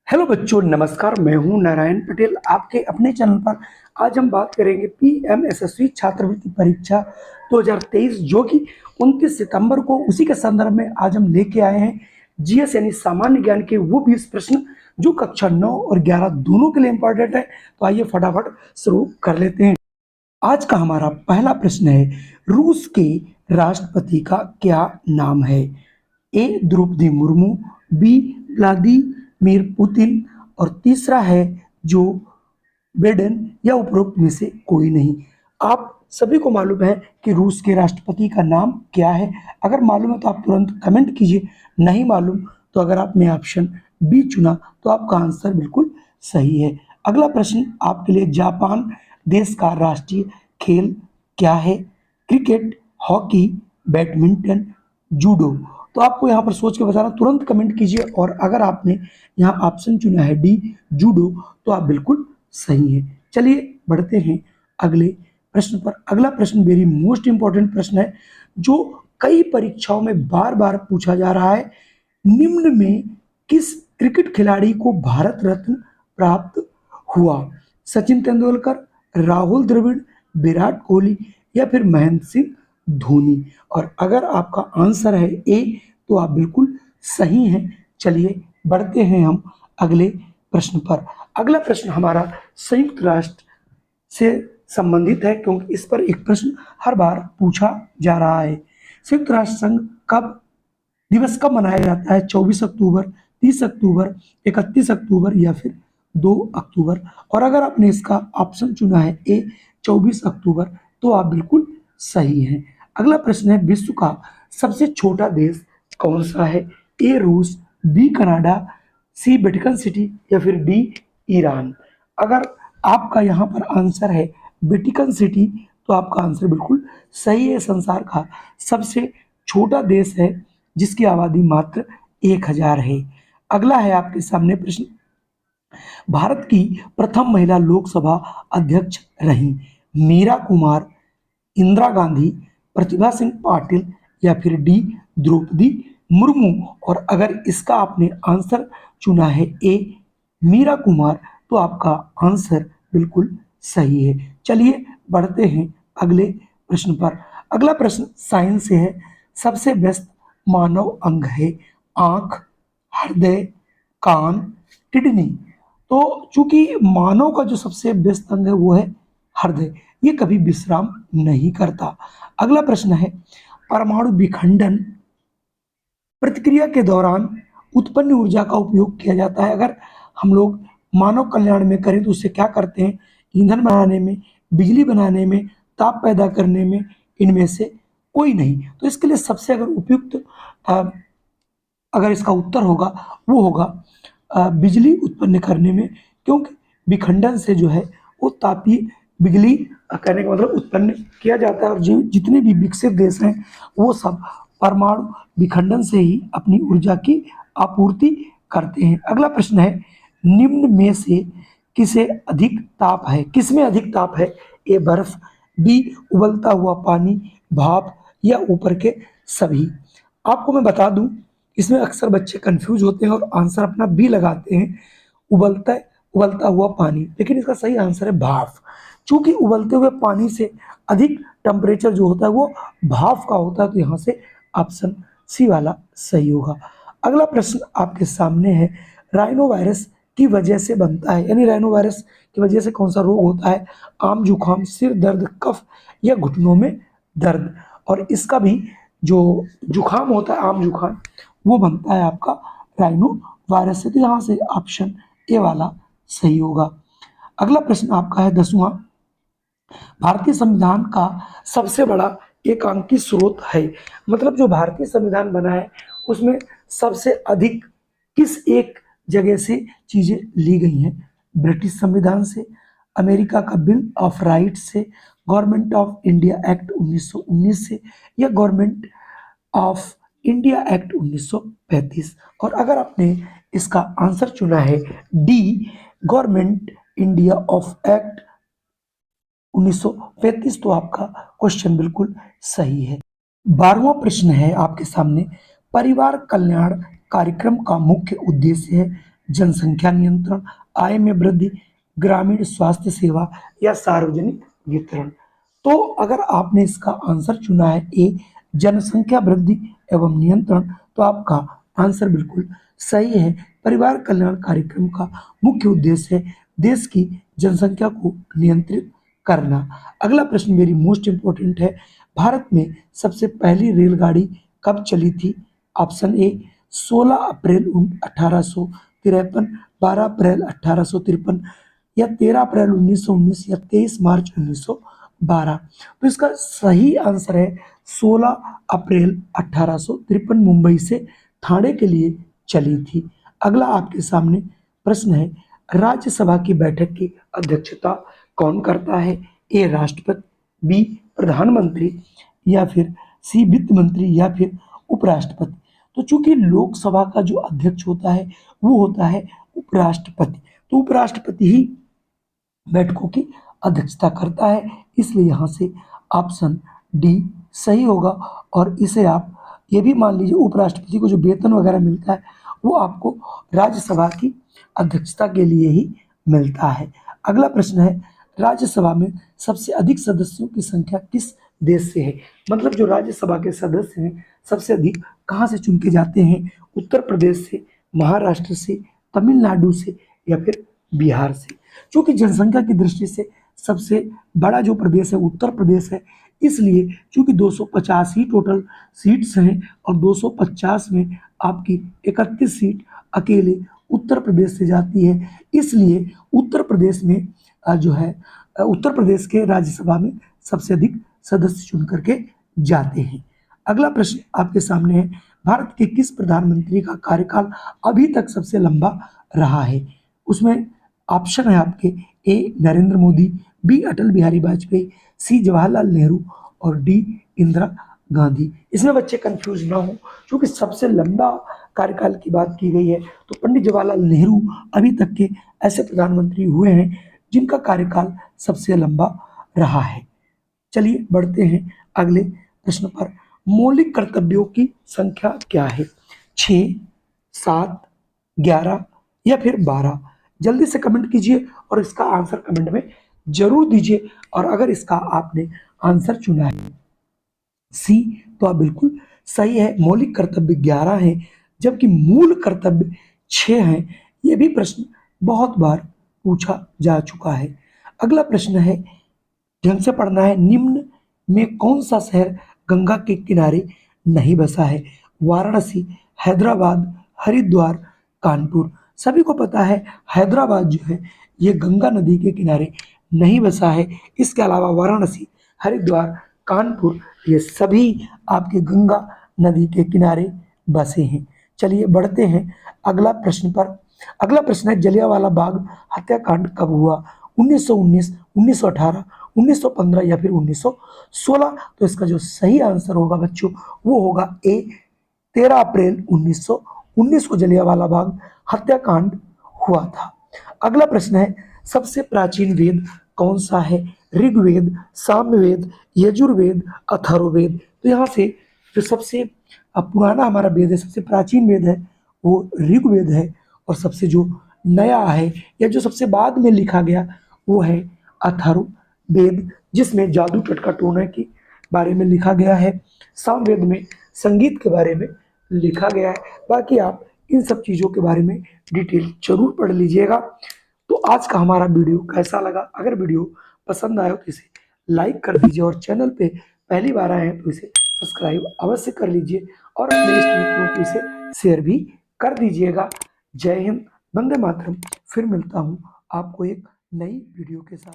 Hello बच्चों, नमस्कार। मैं हूं नारायण पटेल, आपके अपने चैनल पर। आज हम बात करेंगे पीएमएसएसबी छात्रवृत्ति परीक्षा 2023, जो कि 29 सितंबर को, उसी के संदर्भ में आज हम लेके आए हैं जीएस यानी सामान्य ज्ञान के वो 20 प्रश्न जो कक्षा 9 और 11 दोनों के लिए इंपॉर्टेंट है। तो आइए फटाफट शुरू कर लेते हैं। आज का हमारा पहला प्रश्न है, रूस के राष्ट्रपति का क्या नाम है? A Droupadi Murmu, B Vladimir Putin और तीसरा है जो बिडेन, या उपरोक्त में से कोई नहीं। आप सभी को मालूम है कि रूस के राष्ट्रपति का नाम क्या है। अगर मालूम है तो आप तुरंत कमेंट कीजिए, नहीं मालूम तो अगर आपने ऑप्शन बी चुना तो आपका आंसर बिल्कुल सही है। अगला प्रश्न आपके लिए, जापान देश का राष्ट्रीय खेल क्या है? Cricket, hockey, badminton, judo. तो आपको यहाँ पर सोच के बताना, तुरंत कमेंट कीजिए। और अगर आपने यहाँ ऑप्शन चुना है डी जूडो, तो आप बिल्कुल सही है। चलिए बढ़ते हैं अगले प्रश्न पर। अगला प्रश्न वेरी मोस्ट इंपॉर्टेंट प्रश्न है, जो कई परीक्षाओं में बार बार पूछा जा रहा है। निम्न में किस क्रिकेट खिलाड़ी को भारत रत्न प्राप्त हुआ? सचिन तेंदुलकर, राहुल द्रविड़, विराट कोहली या फिर महेंद्र सिंह धोनी। और अगर आपका आंसर है ए, तो आप बिल्कुल सही हैं। चलिए बढ़ते हैं हम अगले प्रश्न पर। अगला प्रश्न हमारा संयुक्त राष्ट्र से संबंधित है, क्योंकि इस पर एक प्रश्न हर बार पूछा जा रहा है। संयुक्त राष्ट्र संघ कब मनाया जाता है? 24 अक्टूबर, 30 अक्टूबर, 31 अक्टूबर या फिर 2 अक्टूबर। और अगर आपने इसका ऑप्शन चुना है ए 24 अक्टूबर, तो आप बिल्कुल सही हैं। अगला प्रश्न है, विश्व का सबसे छोटा देश कौन सा है? ए रूस, बी कनाडा, सी वेटिकन सिटी या फिर डी ईरान। अगर आपका यहाँ पर आंसर है वेटिकन सिटी, तो आपका आंसर बिल्कुल सही है। संसार का सबसे छोटा देश है जिसकी आबादी मात्र 1000 है। अगला है आपके सामने प्रश्न, भारत की प्रथम महिला लोकसभा अध्यक्ष रही? मीरा कुमार, इंदिरा गांधी, प्रतिभा सिंह पाटिल या फिर डी द्रौपदी मुर्मू। और अगर इसका आपने आंसर चुना है ए मीरा कुमार, तो आपका आंसर बिल्कुल सही है। चलिए बढ़ते हैं अगले प्रश्न पर। अगला प्रश्न साइंस से है। सबसे व्यस्त मानव अंग है? आंख, हृदय, कान, किडनी। तो चूंकि मानव का जो सबसे व्यस्त अंग है वो है हृदय, ये कभी विश्राम नहीं करता। अगला प्रश्न है, परमाणु विखंडन प्रतिक्रिया के दौरान उत्पन्न ऊर्जा का उपयोग किया जाता है? अगर हम लोग मानव कल्याण में करें तो उससे क्या करते हैं? ईंधन बनाने में, बिजली बनाने में, ताप पैदा करने में, इनमें से कोई नहीं। तो इसके लिए सबसे अगर उपयुक्त अगर इसका उत्तर होगा वो होगा बिजली उत्पन्न करने में, क्योंकि विखंडन से जो है वो तापीय बिजली करने का मतलब उत्पन्न किया जाता है। और जो जितने भी विकसित देश हैं वो सब परमाणु विखंडन से ही अपनी ऊर्जा की आपूर्ति करते हैं। अगला प्रश्न है, निम्न में से किसे अधिक ताप है? किसमें अधिक ताप है? ए बर्फ, बी उबलता हुआ पानी, भाप या ऊपर के सभी। आपको मैं बता दूं, इसमें अक्सर बच्चे कंफ्यूज होते हैं और आंसर अपना बी लगाते हैं, उबलता हुआ पानी। लेकिन इसका सही आंसर है भाप। चूंकि उबलते हुए पानी से अधिक टेम्परेचर जो होता है वो भाप का होता है, तो यहाँ से ऑप्शन सी वाला सही होगा। अगला प्रश्न आपके सामने है, राइनो वायरस की वजह से बनता है, यानी राइनो वायरस की वजह से कौन सा रोग होता है? आम जुखाम, सिर दर्द, कफ या घुटनों में दर्द। और इसका भी जो जुखाम होता है, आम जुखाम, वो बनता है आपका राइनो वायरस से। तो यहाँ से ऑप्शन ए वाला सही होगा। अगला प्रश्न आपका है 10वां, भारतीय संविधान का सबसे बड़ा एकांकी स्रोत है? मतलब जो भारतीय संविधान बना है उसमें सबसे अधिक किस एक जगह से चीजें ली गई हैं? ब्रिटिश संविधान से, अमेरिका का बिल ऑफ राइट्स से, गवर्नमेंट ऑफ इंडिया एक्ट 1919 से, या गवर्नमेंट ऑफ इंडिया एक्ट 1935। और अगर आपने इसका आंसर चुना है D government India of act 1935, तो आपका क्वेश्चन बिल्कुल सही है। 12वां प्रश्न है आपके सामने, परिवार कल्याण कार्यक्रम का मुख्य उद्देश्य है? जनसंख्या नियंत्रण, आय में वृद्धि, ग्रामीण स्वास्थ्य सेवा या सार्वजनिक वितरण। तो अगर आपने इसका आंसर चुना है ए, जनसंख्या वृद्धि एवं नियंत्रण, तो आपका आंसर बिल्कुल सही है। परिवार कल्याण कार्यक्रम का मुख्य उद्देश्य है देश की जनसंख्या को नियंत्रित करना। अगला प्रश्न वेरी मोस्ट इंपॉर्टेंट है, भारत में सबसे पहली रेलगाड़ी कब चली थी? ऑप्शन ए 16 अप्रैल 1853, 12 अप्रैल 1853 या 13 अप्रैल 1919 या 23 मार्च 1912। तो इसका सही आंसर है 16 अप्रैल 1853 मुंबई से ठाणे के लिए चली थी। अगला आपके सामने प्रश्न है, राज्यसभा की बैठक की अध्यक्षता कौन करता है? ए राष्ट्रपति, बी प्रधानमंत्री या फिर सी वित्त मंत्री या फिर उपराष्ट्रपति। तो चूंकि लोकसभा का जो अध्यक्ष होता है वो होता है उपराष्ट्रपति, तो उपराष्ट्रपति ही बैठकों की अध्यक्षता करता है, इसलिए यहाँ से ऑप्शन डी सही होगा। और इसे आप ये भी मान लीजिए, उपराष्ट्रपति को जो वेतन वगैरह मिलता है वो आपको राज्यसभा की अध्यक्षता के लिए ही मिलता है। अगला प्रश्न है, राज्यसभा में सबसे अधिक सदस्यों की संख्या किस देश से है? मतलब जो राज्यसभा के सदस्य हैं सबसे अधिक कहाँ से चुन के जाते हैं? उत्तर प्रदेश से, महाराष्ट्र से, तमिलनाडु से या फिर बिहार से। क्योंकि जनसंख्या की दृष्टि से सबसे बड़ा जो प्रदेश है उत्तर प्रदेश है, इसलिए चूंकि 250 ही टोटल सीट्स हैं और 250 में आपकी 31 सीट अकेले उत्तर प्रदेश से जाती है, इसलिए उत्तर प्रदेश में जो है उत्तर प्रदेश के राज्यसभा में सबसे अधिक सदस्य चुन करके जाते हैं। अगला प्रश्न आपके सामने है, भारत के किस प्रधानमंत्री का कार्यकाल अभी तक सबसे लंबा रहा है? उसमें ऑप्शन है आपके ए नरेंद्र मोदी, बी अटल बिहारी वाजपेयी, सी जवाहरलाल नेहरू और डी इंदिरा गांधी। इसमें बच्चे कंफ्यूज ना हो, क्योंकि सबसे लंबा कार्यकाल की बात की गई है तो पंडित जवाहरलाल नेहरू अभी तक के ऐसे प्रधानमंत्री हुए हैं जिनका कार्यकाल सबसे लंबा रहा है। चलिए बढ़ते हैं अगले प्रश्न पर। मौलिक कर्तव्यों की संख्या क्या है? 6, 7, 11 या फिर 12? जल्दी से कमेंट कीजिए और इसका आंसर कमेंट में जरूर दीजिए। और अगर इसका आपने आंसर चुना है सी, तो आप बिल्कुल सही है। मौलिक कर्तव्य 11 है, जबकि मूल कर्तव्य 6 हैं। यह भी प्रश्न बहुत बार पूछा जा चुका है। अगला प्रश्न है, ढंग से पढ़ना है, निम्न में कौन सा शहर गंगा के किनारे नहीं बसा है? वाराणसी, हैदराबाद, हरिद्वार, कानपुर। सभी को पता है हैदराबाद जो है ये गंगा नदी के किनारे नहीं बसा है। इसके अलावा वाराणसी, हरिद्वार, कानपुर ये सभी आपके गंगा नदी के किनारे बसे हैं। चलिए बढ़ते हैं अगला प्रश्न पर। अगला प्रश्न है, जलियांवाला बाग हत्याकांड कब हुआ? 1919, 1918, 1915 या फिर 1916? तो इसका जो सही आंसर होगा बच्चों वो होगा ए 13 अप्रैल 1919 को जलियांवाला बाग हत्याकांड हुआ था। अगला प्रश्न है, सबसे प्राचीन वेद कौन सा है? ऋग्वेद, सामवेद, यजुर्वेद, अथर्ववेद। तो यहाँ से जो सबसे पुराना हमारा वेद है, सबसे प्राचीन वेद है वो ऋग्वेद है, और सबसे जो नया है या जो सबसे बाद में लिखा गया वो है अथर्ववेद, जिसमें जादू टटका टोना के बारे में लिखा गया है। सामवेद में संगीत के बारे में लिखा गया है। बाकी आप इन सब चीज़ों के बारे में डिटेल जरूर पढ़ लीजिएगा। तो आज का हमारा वीडियो कैसा लगा? अगर वीडियो पसंद आया तो इसे लाइक कर दीजिए, और चैनल पे पहली बार आए हैं तो इसे सब्सक्राइब अवश्य कर लीजिए, और अपने इष्ट मित्रों को इसे शेयर भी कर दीजिएगा। जय हिंद, वंदे मातरम। फिर मिलता हूँ आपको एक नई वीडियो के साथ।